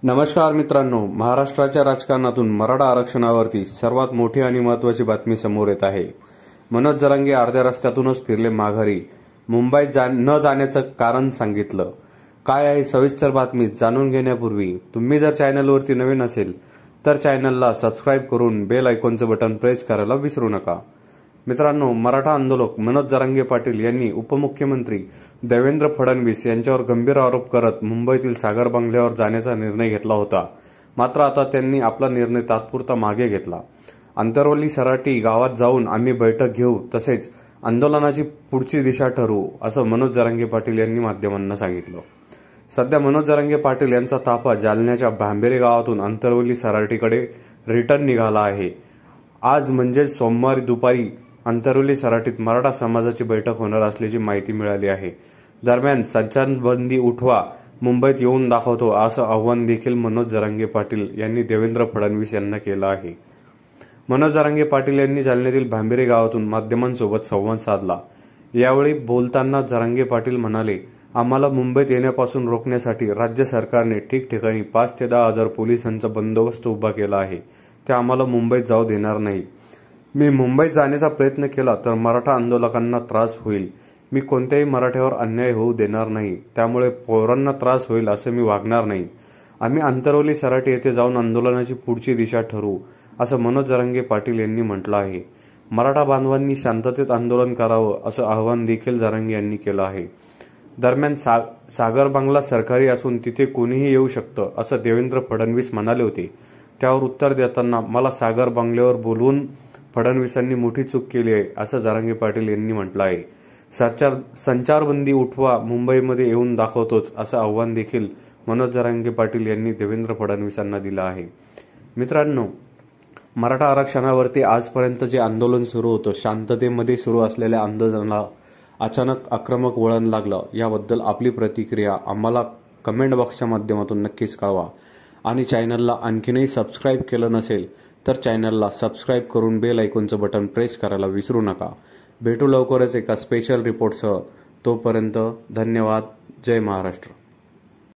नमस्कार मित्रांनो, महाराष्ट्राच्या राजकारणातून मराठा आरक्षणावरती सर्वात मोठी आणि महत्त्वाची बातमी समोर येत आहे। मनोज जरांगे अर्ध्या रस्त्यातूनच फिरले माघारी, मुंबईत न जाण्याचं कारण सांगितलं। काय आहे सविस्तर बातमी जाणून घेण्यापूर्वी तुम्ही जर चॅनलवरती नवीन असेल तर चॅनलला सबस्क्राइब करून बेल आयकॉनचं बटन प्रेस करायला विसरू नका। मित्रांनो, मराठा आंदोलक मनोज जरांगे पाटील यांनी उपमुख्यमंत्री देवेंद्र फडणवीस यांच्यावर गंभीर आरोप करत मुंबईतील सागर बंगल्यावर जाण्याचा निर्णय घेतला होता। मात्र आता त्यांनी आपला निर्णय तात्पुरता मागे घेतला। अंतरवली सराटी गावात जाऊन आम्ही बैठक घेऊ, तसेच आंदोलनाची पुढची दिशा ठरवू, असं मनोज जरांगे पाटील यांनी माध्यमांना सांगितलं। सध्या मनोज जरांगे पाटील यांचा ताफा जालन्याच्या भांबेरे गावातून अंतरवली सराटीकडे रिटर्न निघाला आहे। आज म्हणजे सोमवारी दुपारी अंतरवली सराटीत मराठा समाजाची बैठक होणार असल्याची माहिती मिळाली आहे। दरम्यान संचारबंदी उठवा, मुंबईत येऊन दाखवतो, असं आव्हान देखील मनोज जरांगे पाटील यांनी देवेंद्र फडणवीस यांना केलं आहे। मनोज जरांगे पाटील यांनी जालन्यातील भांबेरे गावातून माध्यमांसोबत संवाद साधला। यावेळी बोलताना जरांगे पाटील म्हणाले, आम्हाला मुंबईत येण्यापासून रोखण्यासाठी राज्य सरकारने ठिकठिकाणी 5 ते 10 हजार पोलिसांचा बंदोबस्त उभा केला आहे। ते आम्हाला मुंबईत जाऊ देणार नाही। मी मुंबईत जाण्याचा प्रयत्न केला तर मराठा आंदोलकांना त्रास होईल। मी कोणत्याही मराठ्यावर अन्याय होऊ देणार नाही, त्यामुळे पोरांना त्रास होईल असं मी वागणार नाही। आम्ही अंतरवली सराटी येथे जाऊन आंदोलनाची पुढची दिशा ठरवू, असं मनोज जरांगे पाटील यांनी म्हटलं आहे। मराठा बांधवांनी शांततेत आंदोलन करावं असं आवाहन देखील जरांगे यांनी केलं आहे। दरम्यान सागर बांगला सरकारी असून तिथे कोणीही येऊ शकतं असं देवेंद्र फडणवीस म्हणाले होते। त्यावर उत्तर देताना मला सागर बांगल्यावर बोलवून फडणवीसांनी मोठी चूक केली आहे, असं जरांगे पाटील यांनी म्हटलं आहे। संचारबंदी उठवा, मुंबईमध्ये येऊन दाखवतोच, असं आव्हान देखील मनोज जरांगे पाटील यांनी देवेंद्र फडणवीसांना दिलं आहे। मित्रांनो, मराठा आरक्षणावरती आजपर्यंत जे आंदोलन सुरू होतं, शांततेमध्ये सुरू असलेल्या आंदोलनाला अचानक आक्रमक वळण लागलं। याबद्दल आपली प्रतिक्रिया आम्हाला कमेंट बॉक्सच्या माध्यमातून नक्कीच कळवा आणि चॅनलला आणखीनही सबस्क्राइब केलं नसेल तर चॅनलला सबस्क्राइब करून बेल आयकॉनचं बटन प्रेस करायला विसरू नका। भेटू लवकरच एका स्पेशल रिपोर्टसह। तोपर्यंत धन्यवाद। जय महाराष्ट्र।